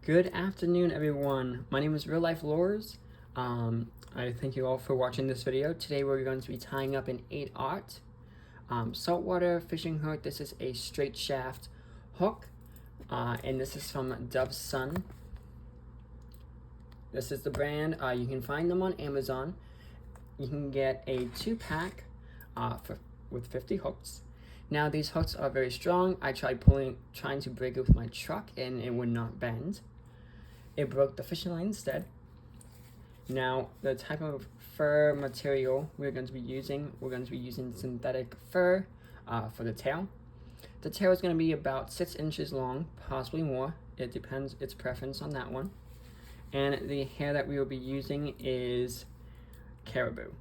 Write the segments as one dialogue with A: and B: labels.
A: Good afternoon, everyone. My name is Real Life Lures. I thank you all for watching this video. Today we're going to be tying up an 8/0 saltwater fishing hook. This is a straight shaft hook, and this is from Dove Sun. This is the brand. You can find them on Amazon. You can get a 2-pack with 50 hooks. Now these hooks are very strong. I tried trying to break it with my truck and it would not bend. It broke the fishing line instead. Now the type of fur material we're going to be using synthetic fur for the tail. The tail is going to be about 6 inches long, possibly more. It depends, its preference on that one. And the hair that we will be using is caribou.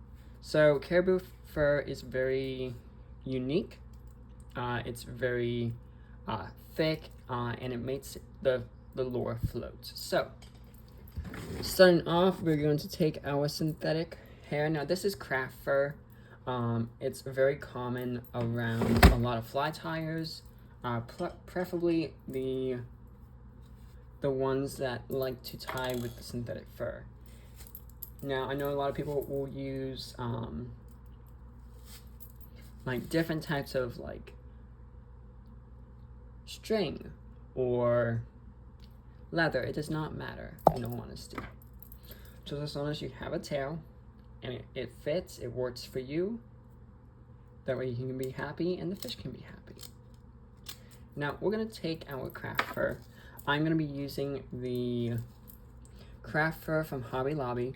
A: So caribou fur is very unique. It's very thick, and it makes the lure float. So, starting off, we're going to take our synthetic hair. Now, this is craft fur. It's very common around a lot of fly tyers, preferably the ones that like to tie with the synthetic fur. Now, I know a lot of people will use like different types of like string or leather. It does not matter, in all honesty. Just as long as you have a tail and it fits, it works for you, that way you can be happy and the fish can be happy. Now we're going to take our craft fur. I'm going to be using the craft fur from Hobby Lobby.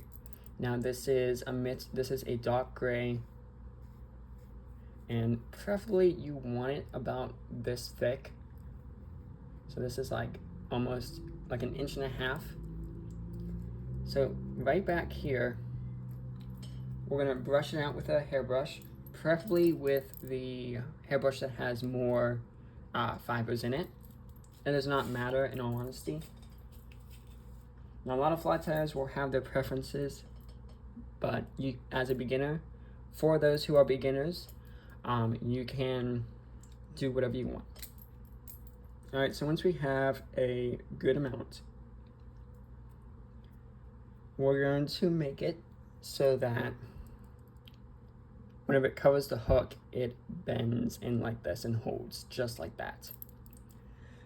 A: Now this is a dark gray, and preferably you want it about this thick. So this is like almost like 1.5 inches. So right back here, we're gonna brush it out with a hairbrush, preferably with the hairbrush that has more fibers in it. It does not matter, in all honesty. Now a lot of fly tyers will have their preferences, but you, as a beginner, for those who are beginners, you can do whatever you want. Alright, so once we have a good amount, we're going to make it so that whenever it covers the hook, it bends in like this and holds just like that.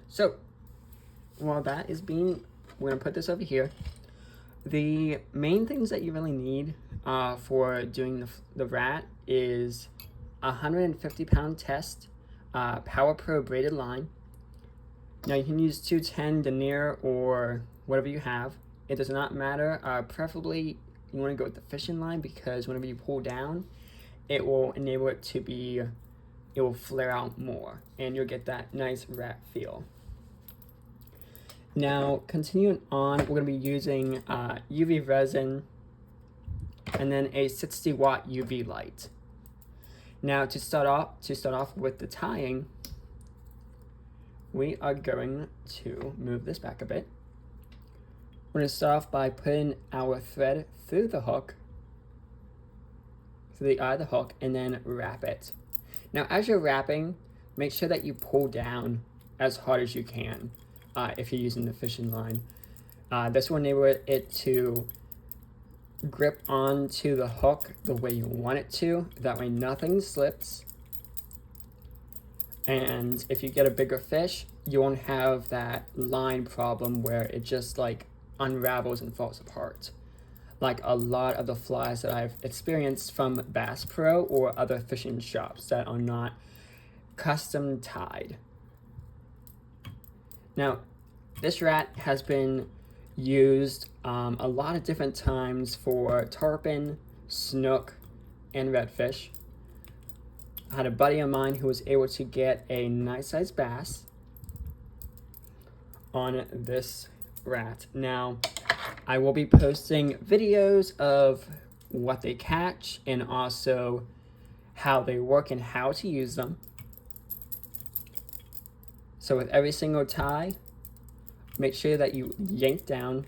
A: So, while that is being, we're going to put this over here. The main things that you really need for doing the rat is a 150-pound test, Power Pro braided line. Now you can use 210 denier or whatever you have. It does not matter. Preferably you want to go with the fishing line, because whenever you pull down, it will enable it to be, it will flare out more and you'll get that nice rat feel. Now continuing on, we're going to be using UV resin and then a 60-watt UV light. Now to start off with the tying, we are going to move this back a bit. We're going to start off by putting our thread through the hook, through the eye of the hook, and then wrap it. Now as you're wrapping, make sure that you pull down as hard as you can if you're using the fishing line. This will enable it to grip onto the hook the way you want it to. That way nothing slips. And if you get a bigger fish, you won't have that line problem where it just like unravels and falls apart, like a lot of the flies that I've experienced from Bass Pro or other fishing shops that are not custom tied. Now, this rat has been used a lot of different times for tarpon, snook, and redfish. I had a buddy of mine who was able to get a nice sized bass on this rat. Now, I will be posting videos of what they catch and also how they work and how to use them. So with every single tie, make sure that you yank down.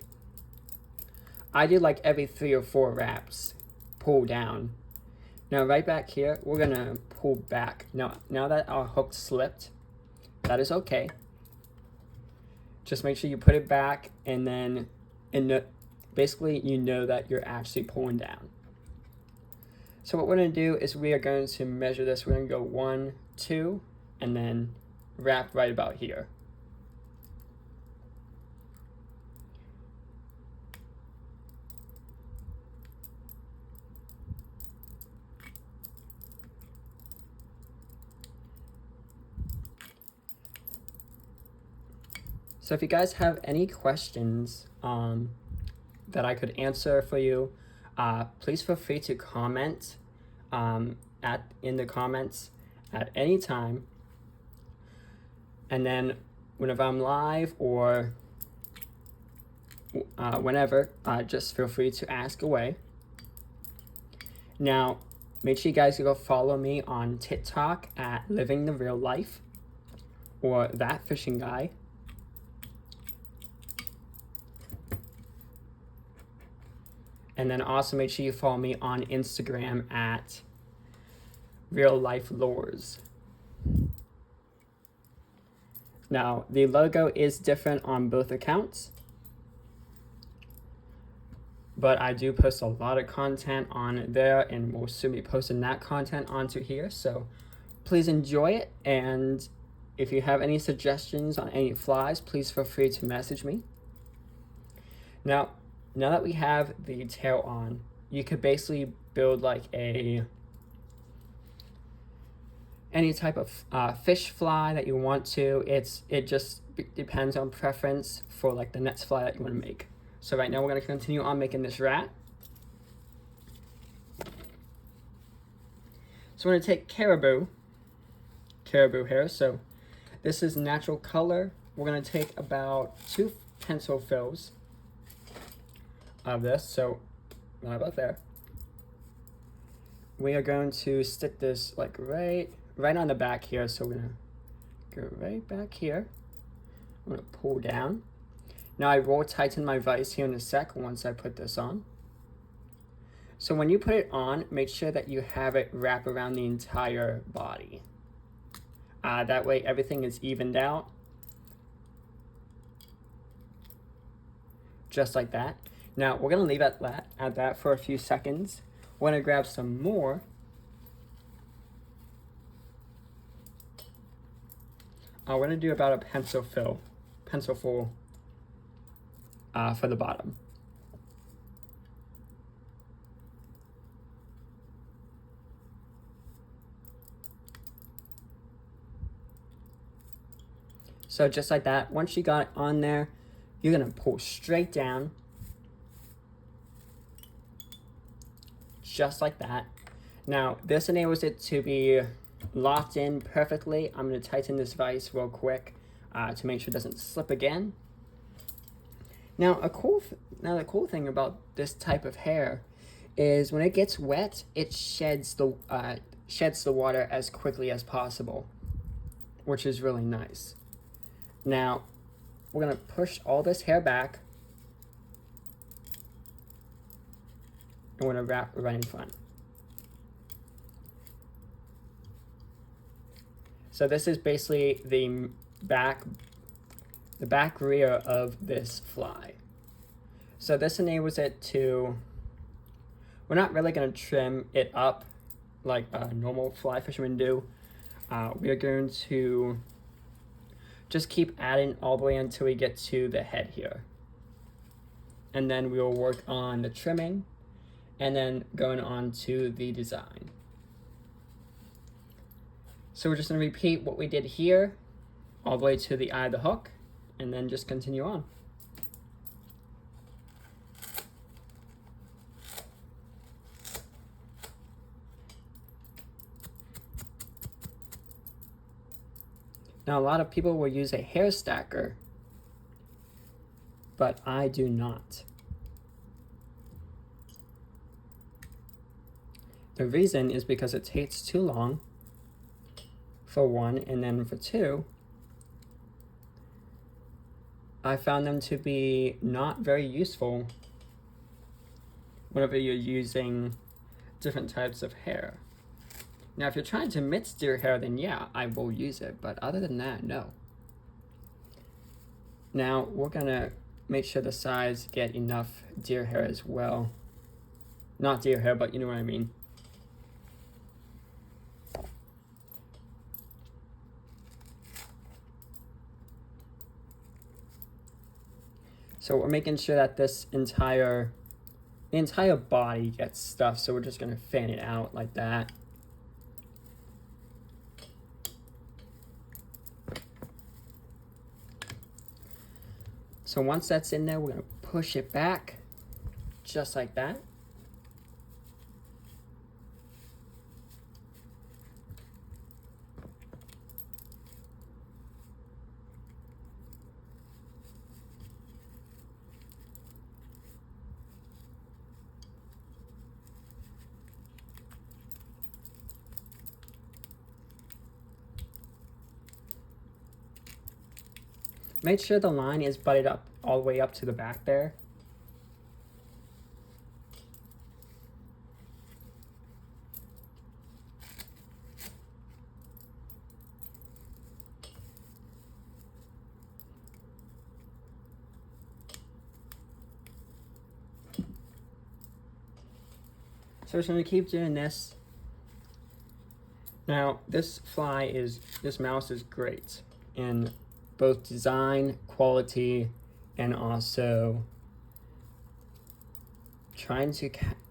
A: I do like every 3 or 4 wraps, pull down. Now right back here, we're gonna pull back. Now that our hook slipped, that is okay. just make sure you put it back, and then basically you know that you're actually pulling down. So what we're going to do is we are going to measure this. We're going to go 1, 2, and then wrap right about here. So if you guys have any questions that I could answer for you, please feel free to comment in the comments at any time. And then whenever I'm live or whenever, just feel free to ask away. Now, make sure you guys go follow me on TikTok at Living the Real Life or That Fishing Guy. And then also make sure you follow me on Instagram at Real Life Lures. Now, the logo is different on both accounts, but I do post a lot of content on there, and we'll soon be posting that content onto here. So please enjoy it, and if you have any suggestions on any flies, please feel free to message me. Now that we have the tail on, you could basically build like any type of fish fly that you want to. It just depends on preference for like the next fly that you want to make. So right now we're going to continue on making this rat. So we're going to take caribou hair. So this is natural color. We're going to take about 2 pencil fills of this, so right about there. We are going to stick this like right on the back here, so we're gonna go right back here. I'm gonna pull down. Now I will tighten my vise here in a sec once I put this on. So when you put it on, make sure that you have it wrap around the entire body. That way everything is evened out. Just like that. Now we're gonna leave at that for a few seconds. We're gonna grab some more. We're gonna do about a pencil full for the bottom. So just like that, once you got it on there, you're gonna pull straight down. Just like that. Now, this enables it to be locked in perfectly. I'm going to tighten this vise real quick to make sure it doesn't slip again. Now, the cool thing about this type of hair is when it gets wet, it sheds the water as quickly as possible, which is really nice. Now, we're going to push all this hair back. I'm going to wrap right in front. So this is basically the back rear of this fly. So this enables it to, we're not really going to trim it up like a normal fly fishermen do. We are going to just keep adding all the way until we get to the head here. And then we will work on the trimming and then going on to the design. So we're just going to repeat what we did here all the way to the eye of the hook and then just continue on. Now a lot of people will use a hair stacker, but I do not. The reason is because it takes too long, for one, and then for two, I found them to be not very useful whenever you're using different types of hair. Now, if you're trying to mix deer hair, then yeah, I will use it, but other than that, no. Now we're gonna make sure the sides get enough deer hair as well. Not deer hair, but you know what I mean. So we're making sure that the entire body gets stuffed, so we're just gonna fan it out like that. So once that's in there, we're gonna push it back, just like that. Make sure the line is butted up all the way up to the back there. So we're just gonna keep doing this. Now, this mouse is great in both design, quality, and also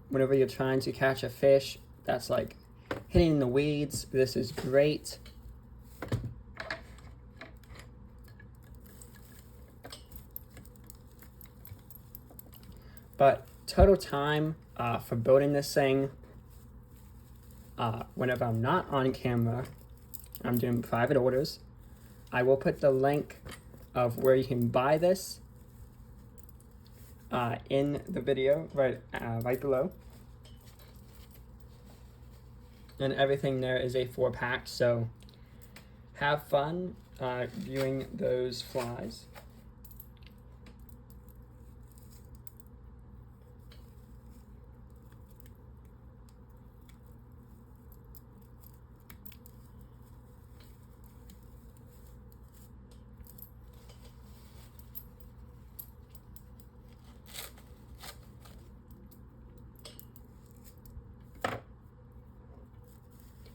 A: whenever you're trying to catch a fish that's like hitting the weeds, this is great. But total time for building this thing, whenever I'm not on camera, I'm doing private orders. I will put the link of where you can buy this in the video right below. And everything there is a 4-pack, so have fun viewing those flies.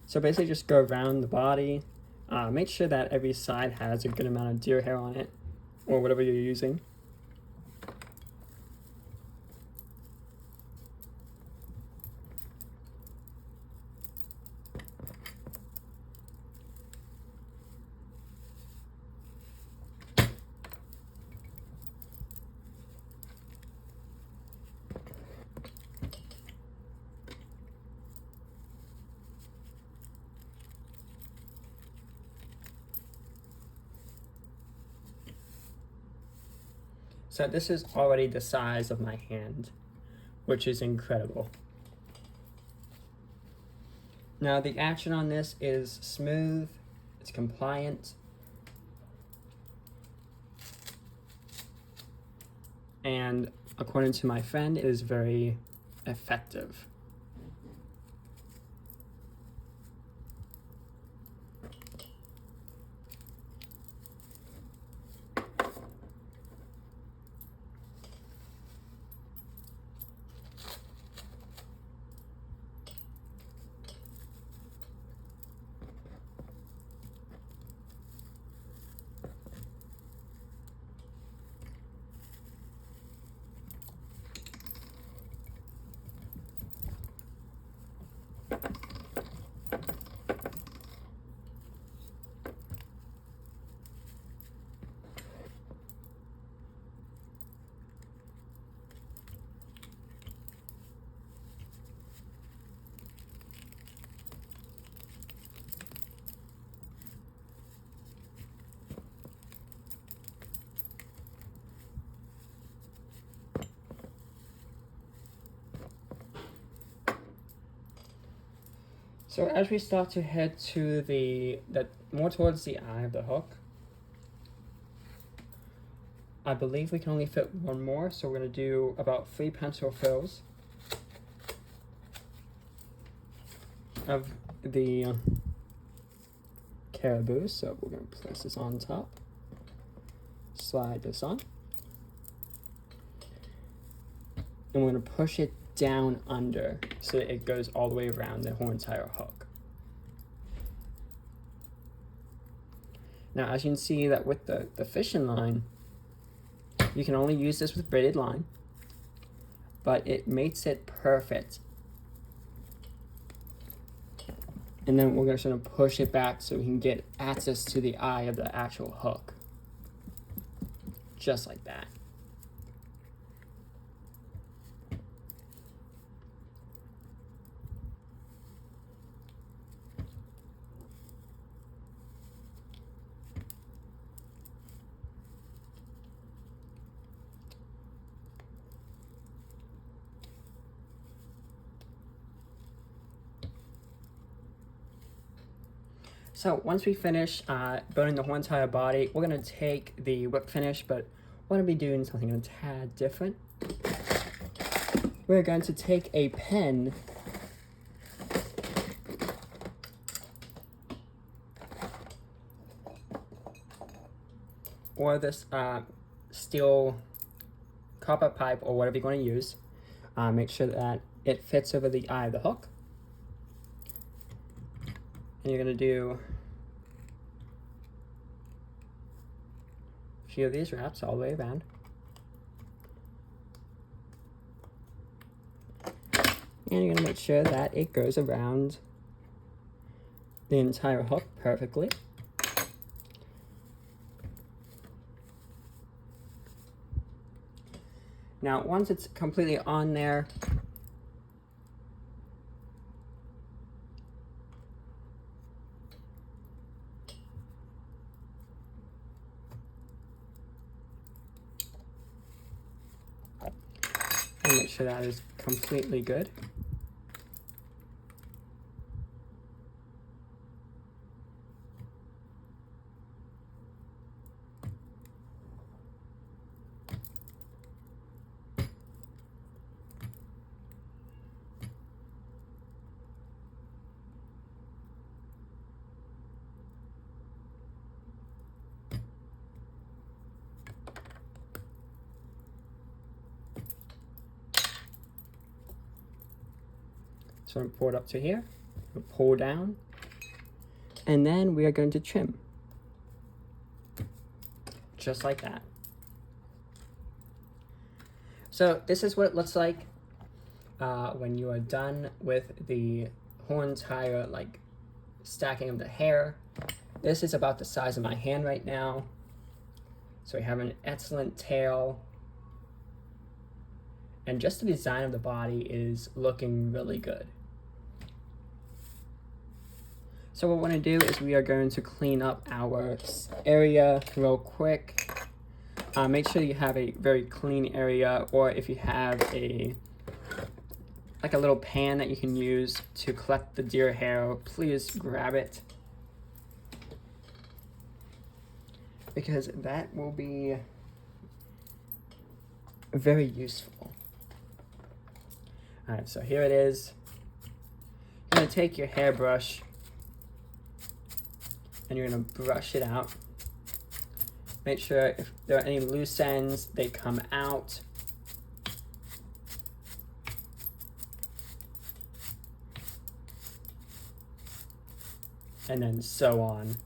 A: So basically just go around the body, make sure that every side has a good amount of deer hair on it, or whatever you're using. So this is already the size of my hand, which is incredible. Now the action on this is smooth, it's compliant, and according to my friend, it is very effective. So as we start to head to the more towards the eye of the hook, I believe we can only fit one more, so we're going to do about 3 pencil fills of the caribou. So we're going to place this on top. slide this on. And we're going to push it down under so that it goes all the way around the whole entire hook. Now, as you can see that with the fishing line, you can only use this with braided line, but it makes it perfect. And then we're just going to push it back so we can get access to the eye of the actual hook. Just like that. So once we finish building the whole entire body, we're going to take the whip finish, but we're going to be doing something a tad different. We're going to take a pen or this steel copper pipe or whatever you're going to use. Make sure that it fits over the eye of the hook. And you're going to do a few of these wraps all the way around. And you're going to make sure that it goes around the entire hook perfectly. Now, once it's completely on there, and make sure that is completely good. So I'm pull it up to here, we'll pull down, and then we are going to trim. Just like that. So this is what it looks like when you are done with the whole entire stacking of the hair. This is about the size of my hand right now. So we have an excellent tail. And just the design of the body is looking really good. So what we're going to do is we are going to clean up our area real quick. Make sure you have a very clean area, or if you have a little pan that you can use to collect the deer hair, please grab it, because that will be very useful. Alright, so here it is. You're going to take your hairbrush and you're going to brush it out. Make sure if there are any loose ends, they come out. And then so on.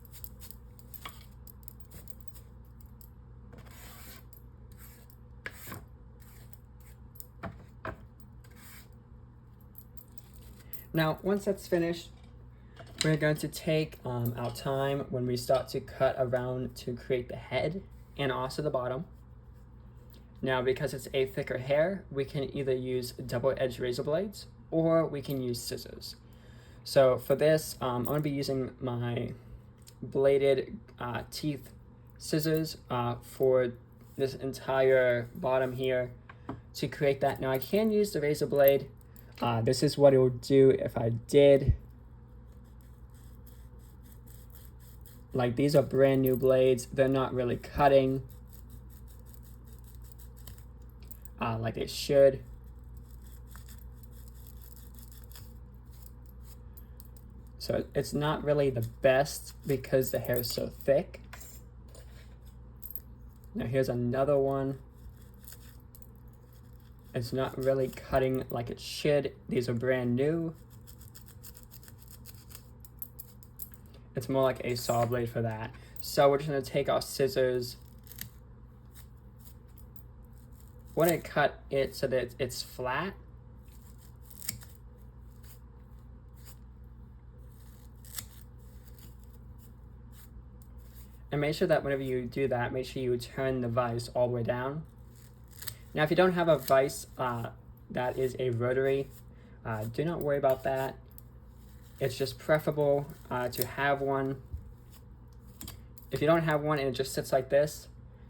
A: Now, once that's finished, we're going to take our time when we start to cut around to create the head and also the bottom. Now, because it's a thicker hair, we can either use double-edged razor blades or we can use scissors. So for this, I'm going to be using my bladed teeth scissors for this entire bottom here to create that. Now, I can use the razor blade. This is what it would do if I did. Like, these are brand new blades. They're not really cutting like they should. So it's not really the best because the hair is so thick. Now here's another one. It's not really cutting like it should. These are brand new. It's more like a saw blade for that. So we're just gonna take our scissors. We're gonna cut it so that it's flat. And make sure that whenever you do that, make sure you turn the vise all the way down. Now, if you don't have a vise that is a rotary, do not worry about that. It's just preferable to have one. If you don't have one and it just sits like this,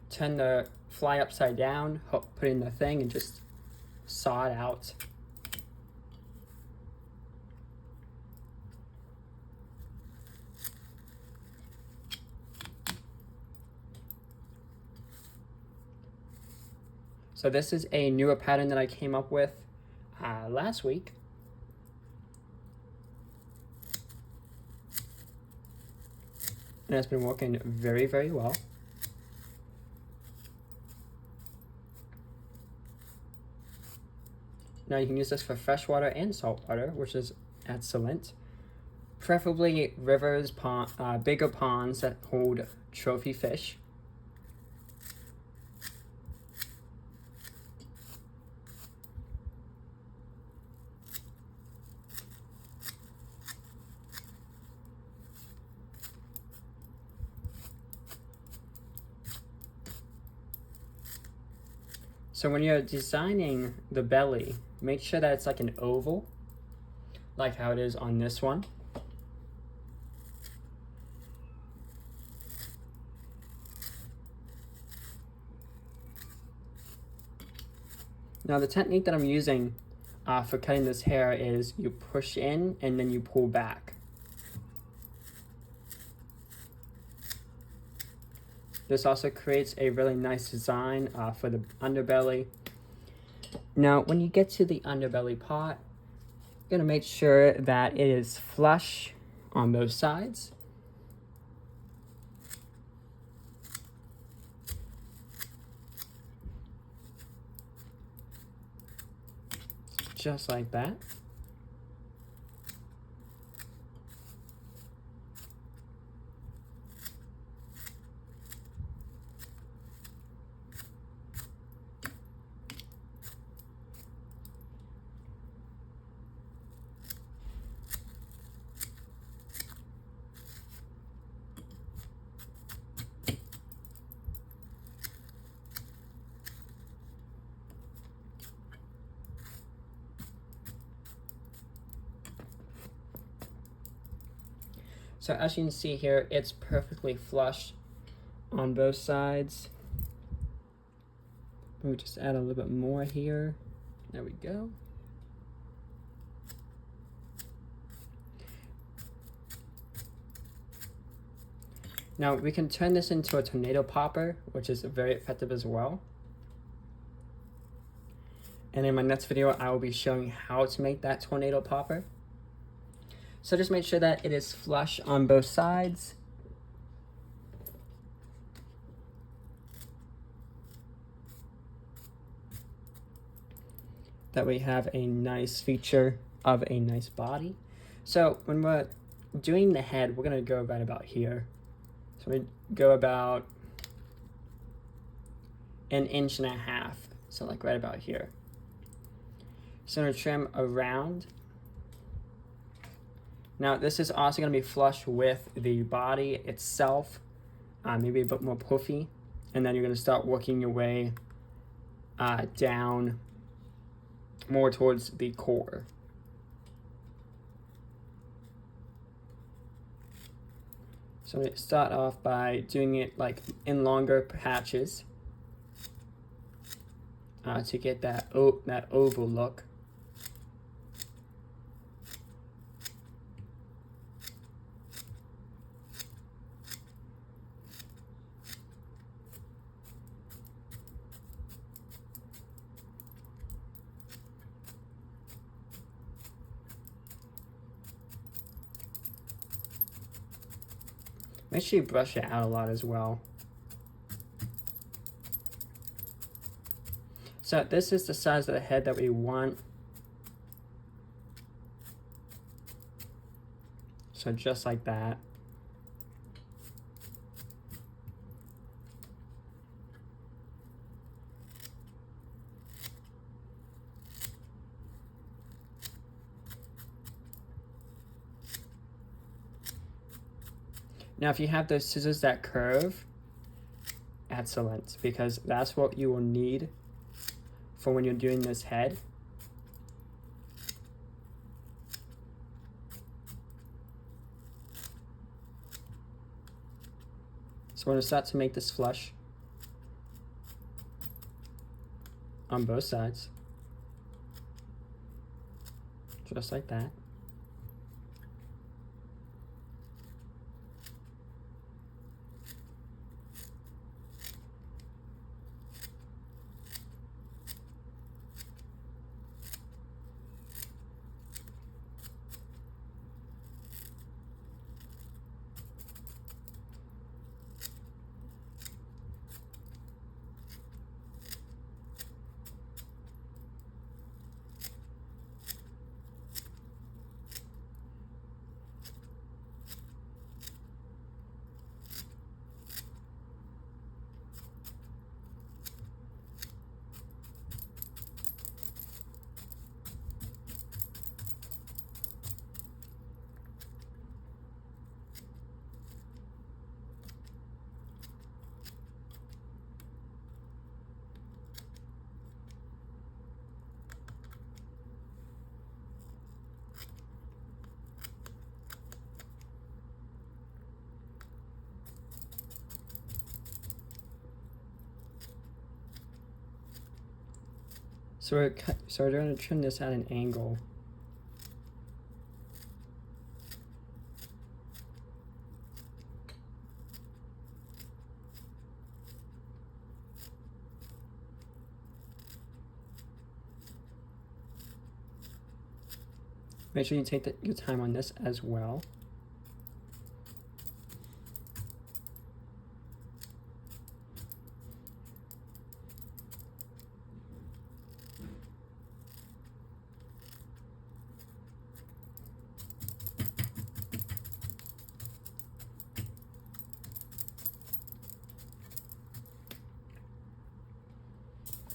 A: turn the fly upside down, put it in the thing, and just saw it out. So this is a newer pattern that I came up with last week. And it's been working very, very well. Now you can use this for freshwater and saltwater, which is excellent. Preferably rivers, bigger ponds that hold trophy fish. So when you're designing the belly, make sure that it's like an oval, like how it is on this one. Now the technique that I'm using for cutting this hair is you push in and then you pull back. This also creates a really nice design for the underbelly. Now, when you get to the underbelly part, you're gonna make sure that it is flush on both sides. Just like that. So as you can see here, it's perfectly flush on both sides. Let me just add a little bit more here. There we go. Now we can turn this into a tornado popper, which is very effective as well. And in my next video, I will be showing how to make that tornado popper. So just make sure that it is flush on both sides. That we have a nice feature of a nice body. So when we're doing the head, we're gonna go right about here. So we go about 1.5 inches. So like right about here. So I'm gonna trim around. Now this is also going to be flush with the body itself, maybe a bit more puffy, and then you're going to start working your way down more towards the core. So I'm going to start off by doing it like in longer patches to get that oval look. Make sure you brush it out a lot as well. So this is the size of the head that we want. So just like that. Now if you have those scissors that curve, excellent, because that's what you will need for when you're doing this head. So we're going to start to make this flush on both sides, just like that. So we're going to trim this at an angle. Make sure you take your time on this as well.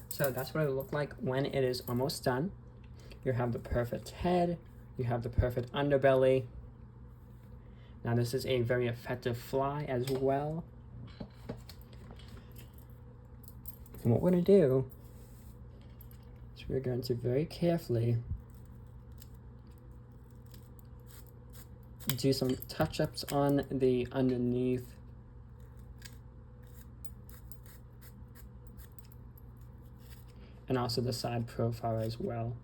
A: So that's what it will look like when it is almost done. You have the perfect head, you have the perfect underbelly. Now this is a very effective fly as well. And what we're going to do is we're going to very carefully do some touch-ups on the underneath. And also the side profile as well.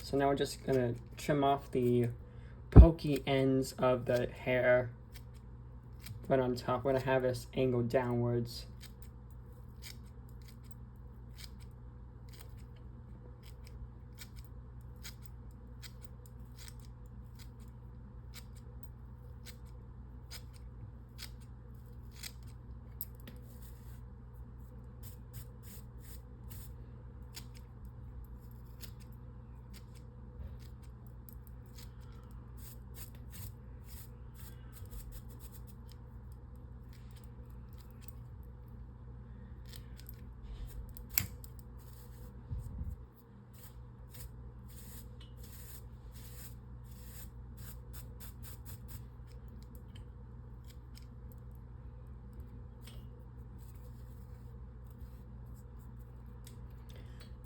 A: So now we're just going to trim off the pokey ends of the hair right on top. We're going to have this angle downwards.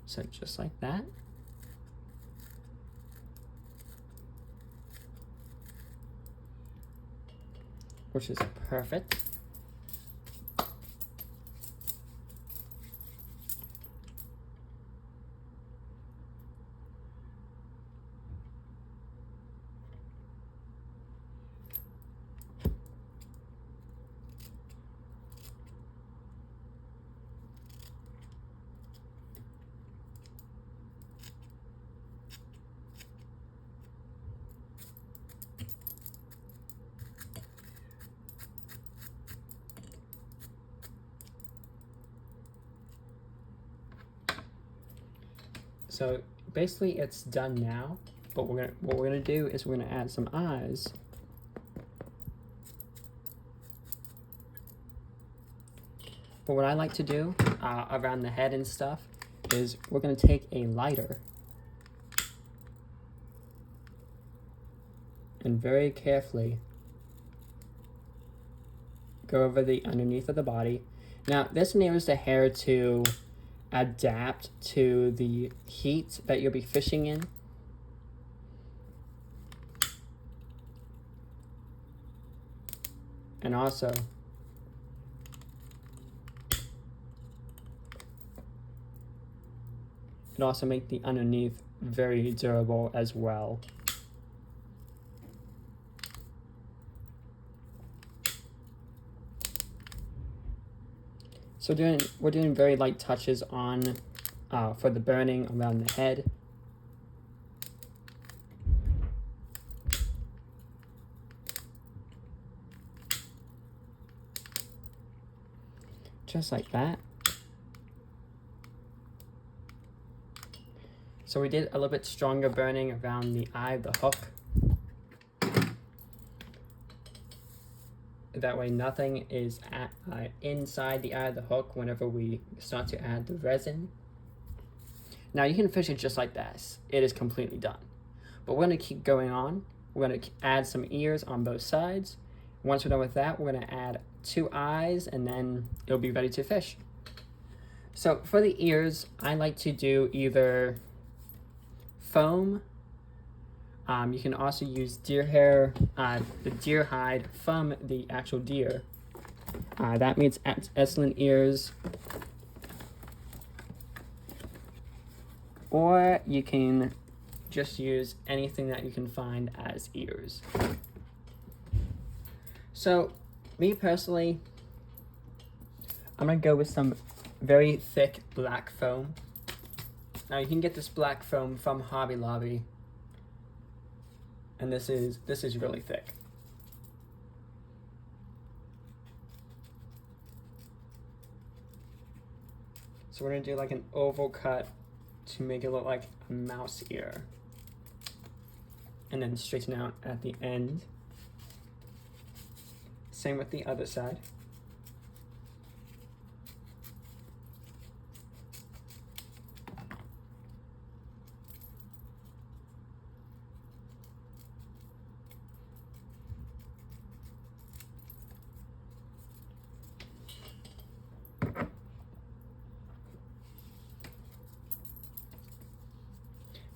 A: So just like that. Which is perfect. So basically it's done now, but what we're gonna do is we're gonna add some eyes. But what I like to do around the head and stuff is we're gonna take a lighter and very carefully go over the underneath of the body. Now this enables the hair to adapt to the heat that you'll be fishing in. And also it also makes the underneath very durable as well. So we're doing very light touches on for the burning around the head. Just like that. So we did a little bit stronger burning around the eye of the hook. That way nothing is inside the eye of the hook whenever we start to add the resin. Now you can fish it just like this. It is completely done. But we're gonna keep going on. We're gonna add some ears on both sides. Once we're done with that, we're gonna add 2 eyes and then it'll be ready to fish. So for the ears, I like to do either foam. You can also use deer hair, the deer hide from the actual deer. That means excellent ears. Or you can just use anything that you can find as ears. So, me personally, I'm gonna go with some very thick black foam. Now you can get this black foam from Hobby Lobby. And this is really thick. So we're gonna do like an oval cut to make it look like a mouse ear. And then straighten out at the end. Same with the other side.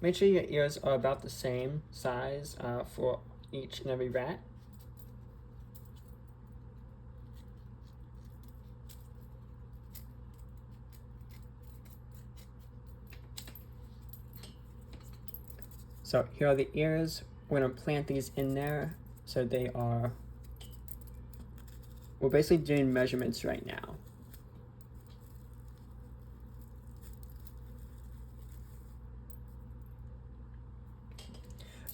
A: Make sure your ears are about the same size for each and every rat. So here are the ears. We're gonna plant these in there so they are, we're basically doing measurements right now.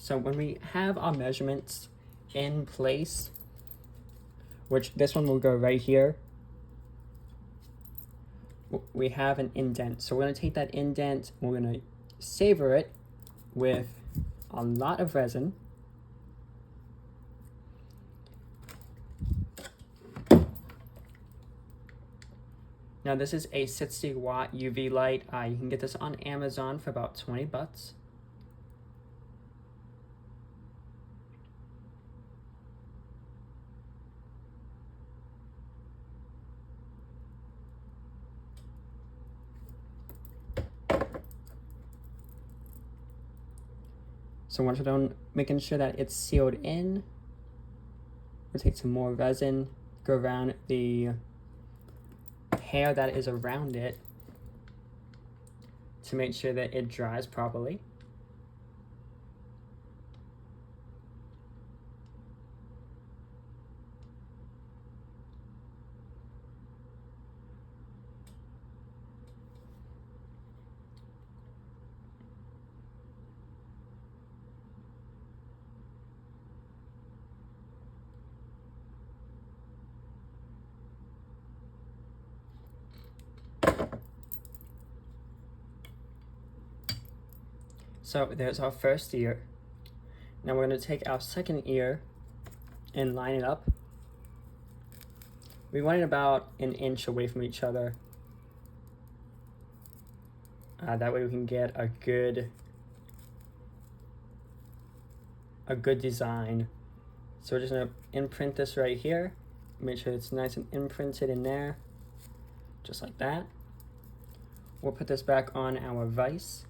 A: So when we have our measurements in place, which this one will go right here, we have an indent. So we're gonna take that indent, we're gonna savor it with a lot of resin. Now this is a 60-watt UV light. You can get this on Amazon for about 20 bucks. So once we're done making sure that it's sealed in, we'll take some more resin, go around the hair that is around it to make sure that it dries properly. So there's our first ear. Now we're going to take our second ear and line it up. We want it about an inch away from each other. That way we can get a good design. So we're just going to imprint this right here. Make sure it's nice and imprinted in there, just like that. We'll put this back on our vise.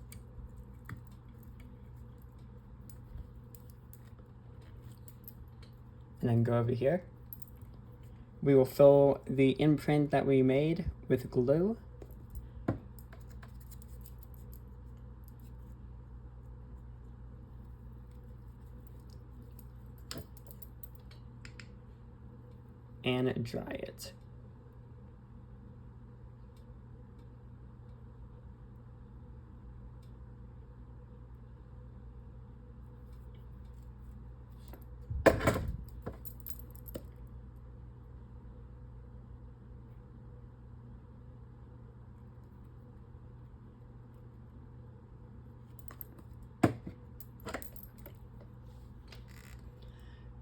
A: And then go over here. We will fill the imprint that we made with glue. And dry it.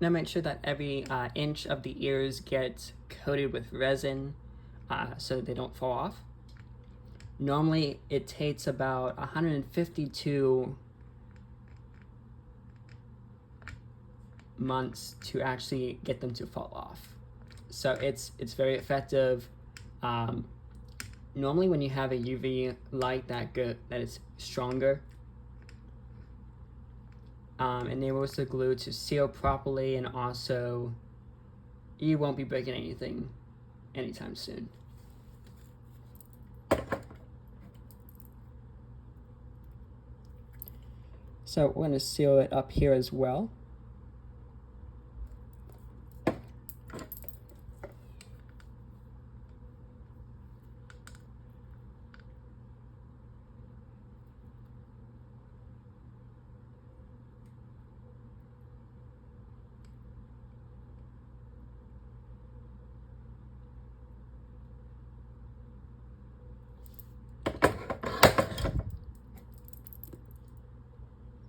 A: Now make sure that every inch of the ears gets coated with resin so they don't fall off. Normally it takes about 152 months to actually get them to fall off. So it's very effective. Normally when you have a UV light that is stronger, enables the glue to seal properly, and also you won't be breaking anything anytime soon. So we're going to seal it up here as well.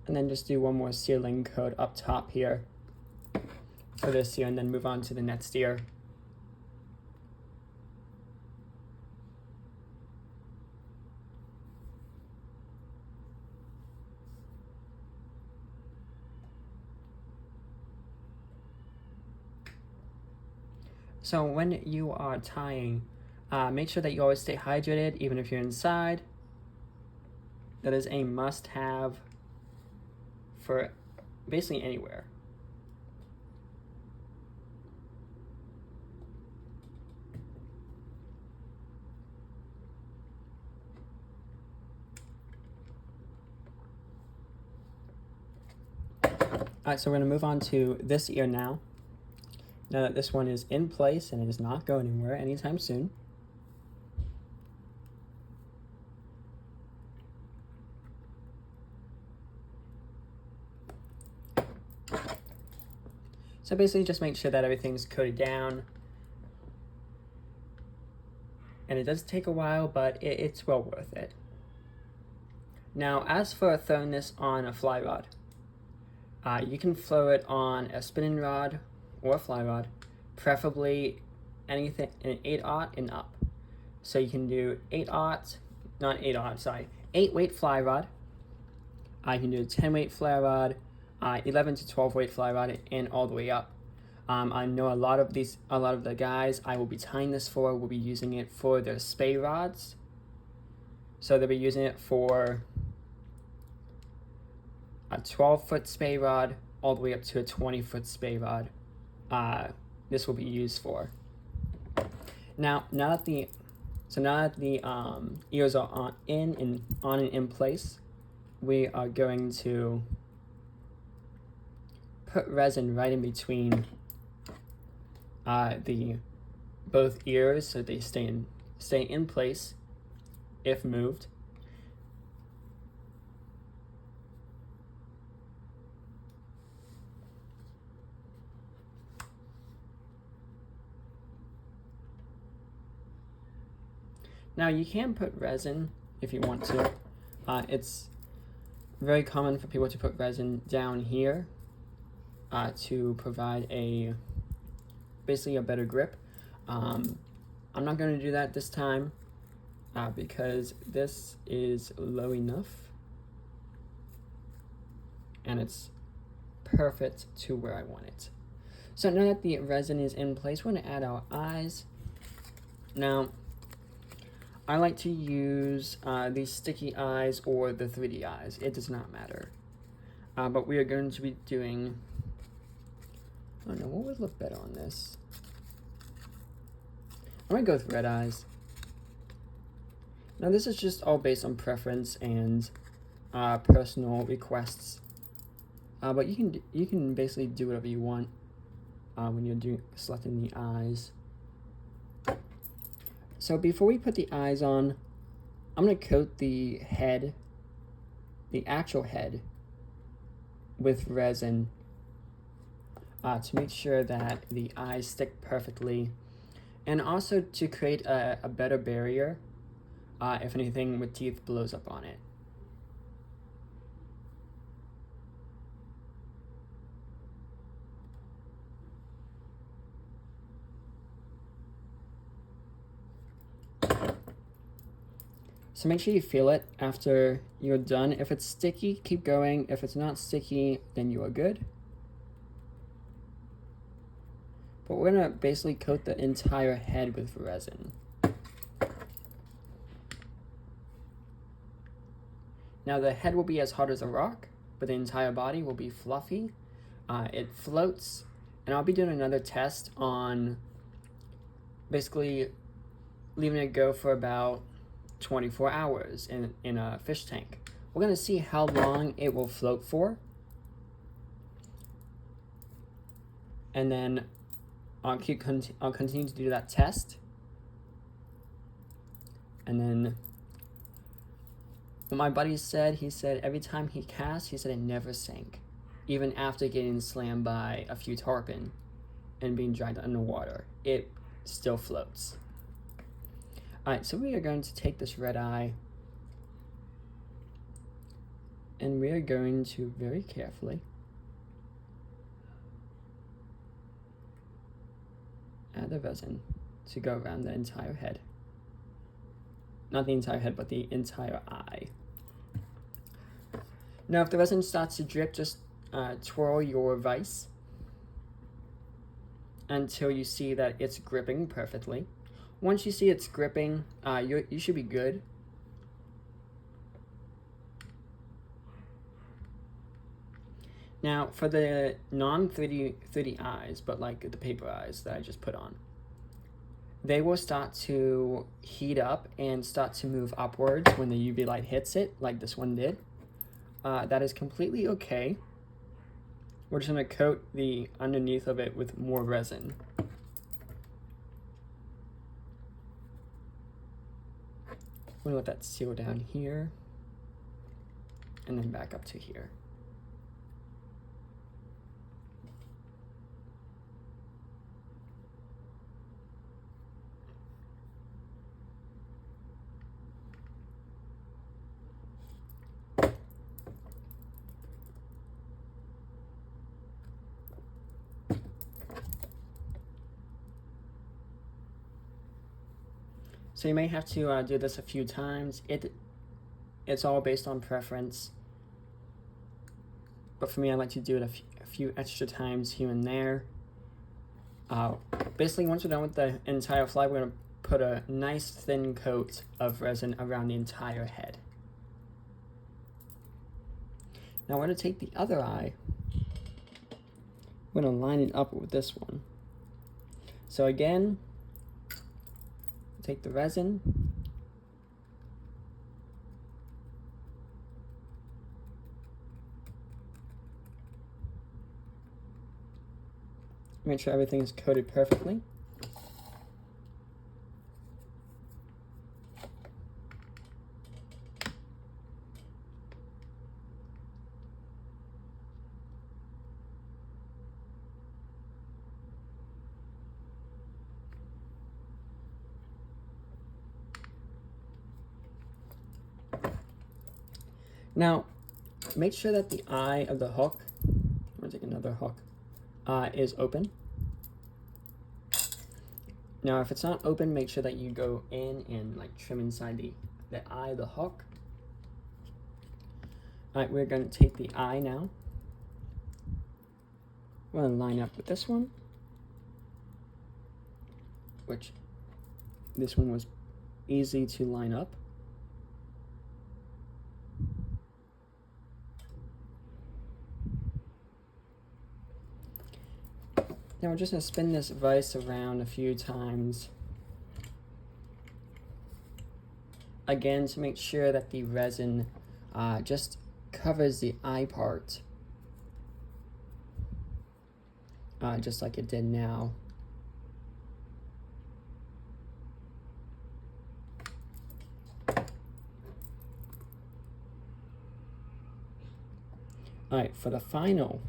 A: And then just do one more sealing coat up top here for this ear, and then move on to the next ear. So when you are tying, make sure that you always stay hydrated, even if you're inside. That is a must-have for basically anywhere. Alright, so we're going to move on to this ear now. Now that this one is in place and it is not going anywhere anytime soon. So basically just make sure that everything's coated down. And it does take a while, but it's well worth it. Now, as for throwing this on a fly rod, you can throw it on a spinning rod or a fly rod, preferably anything in 8/0 and up. So you can do 8 weight fly rod. You can do a 10 weight fly rod, 11 to 12 weight fly rod, and all the way up. I know a lot of the guys I will be tying this for will be using it for their spay rods. So they'll be using it for a 12-foot spay rod all the way up to a 20-foot spay rod. This will be used for. Now that the ears are on and in place, we are going to put resin right in between both ears so they stay in place if moved. Now you can put resin if you want to. It's very common for people to put resin down here to provide basically a better grip. I'm not going to do that this time because this is low enough and it's perfect to where I want it. So now that the resin is in place, we're going to add our eyes. Now, I like to use these sticky eyes or the 3D eyes. It does not matter. But we are going to be doing, I don't know, what would look better on this? I'm going to go with red eyes. Now this is just all based on preference and personal requests. But you can basically do whatever you want when you're selecting the eyes. So before we put the eyes on, I'm going to coat the head, the actual head, with resin to make sure that the eyes stick perfectly, and also to create a better barrier if anything with teeth blows up on it. So make sure you feel it after you're done. If it's sticky, keep going. If it's not sticky, then you are good. But we're gonna basically coat the entire head with resin. Now the head will be as hard as a rock, but the entire body will be fluffy. It floats, and I'll be doing another test on basically leaving it go for about 24 hours in a fish tank. We're going to see how long it will float for. And then I'll continue to do that test. And then what my buddy said, he said every time he cast, he said it never sank. Even after getting slammed by a few tarpon and being dragged underwater, it still floats. Alright, so we are going to take this red eye and we are going to very carefully add the resin to go around the entire head. Not the entire head, but the entire eye. Now if the resin starts to drip, just twirl your vise until you see that it's gripping perfectly. Once you see it's gripping, you should be good. Now, for the non-3D eyes, but like the paper eyes that I just put on, they will start to heat up and start to move upwards when the UV light hits it, like this one did. That is completely okay. We're just going to coat the underneath of it with more resin. I'm going to let that seal down here and then back up to here. So you may have to do this a few times. It's all based on preference. But for me, I like to do it a few extra times here and there. Basically, once we're done with the entire fly, we're going to put a nice thin coat of resin around the entire head. Now we're going to take the other eye. We're going to line it up with this one. So again, take the resin, make sure everything is coated perfectly. Now, make sure that the eye of the hook, I'm gonna take another hook, is open. Now, if it's not open, make sure that you go in and like trim inside the eye of the hook. All right, we're gonna take the eye now. We're gonna line up with this one, which this one was easy to line up. Now we're just gonna spin this vise around a few times. Again, to make sure that the resin just covers the eye part, just like it did now. All right, for the final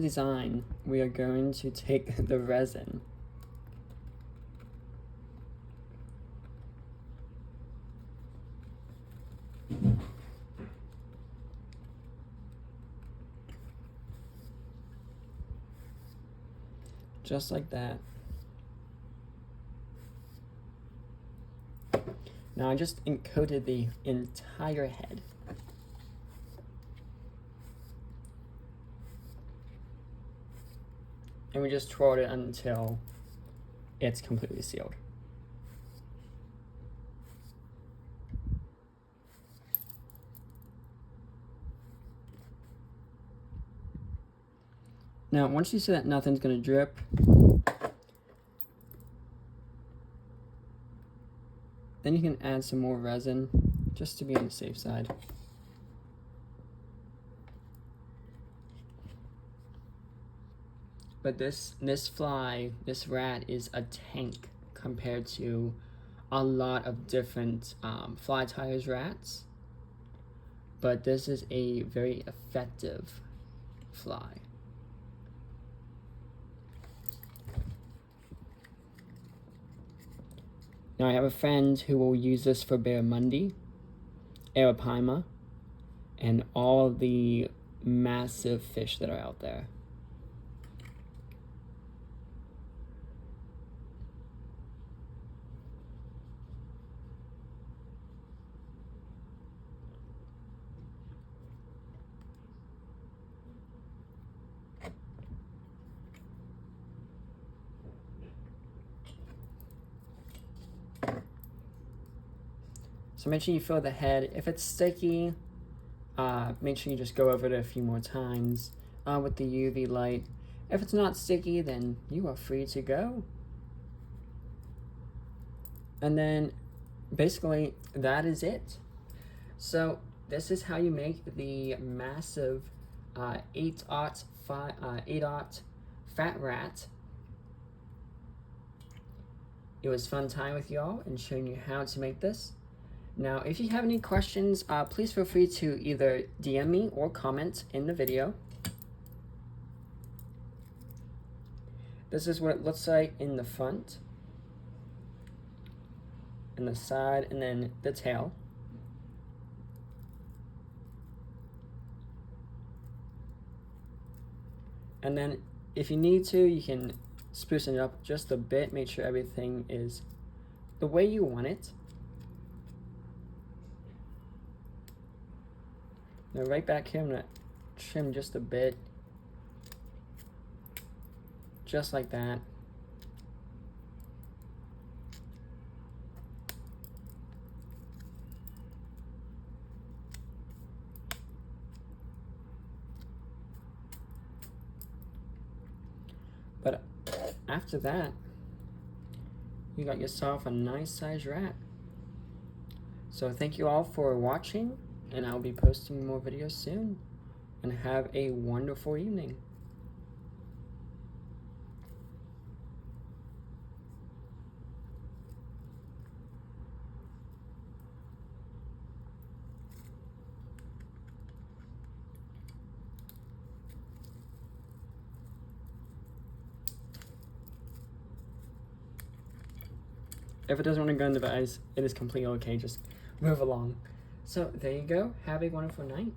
A: design, we are going to take the resin. Just like that. Now I just encoded the entire head. And we just twirled it until it's completely sealed. Now, once you see that nothing's gonna drip, then you can add some more resin just to be on the safe side. But this rat is a tank compared to a lot of different fly tyers rats. But this is a very effective fly. Now I have a friend who will use this for barramundi, arapaima, and all the massive fish that are out there. So make sure you fill the head. If it's sticky, make sure you just go over it a few more times with the UV light. If it's not sticky, then you are free to go. And then basically that is it. So this is how you make the massive 8/0 fat rat. It was fun time with y'all and showing you how to make this. Now, if you have any questions, please feel free to either DM me or comment in the video. This is what it looks like in the front, and the side, and then the tail. And then if you need to, you can spruce it up just a bit, make sure everything is the way you want it. Now right back here, I'm gonna trim just a bit, just like that. But after that, you got yourself a nice size rat. So thank you all for watching, and I'll be posting more videos soon. And have a wonderful evening. If it doesn't want to go in the vase, it is completely okay. Just move along. So there you go. Have a wonderful night.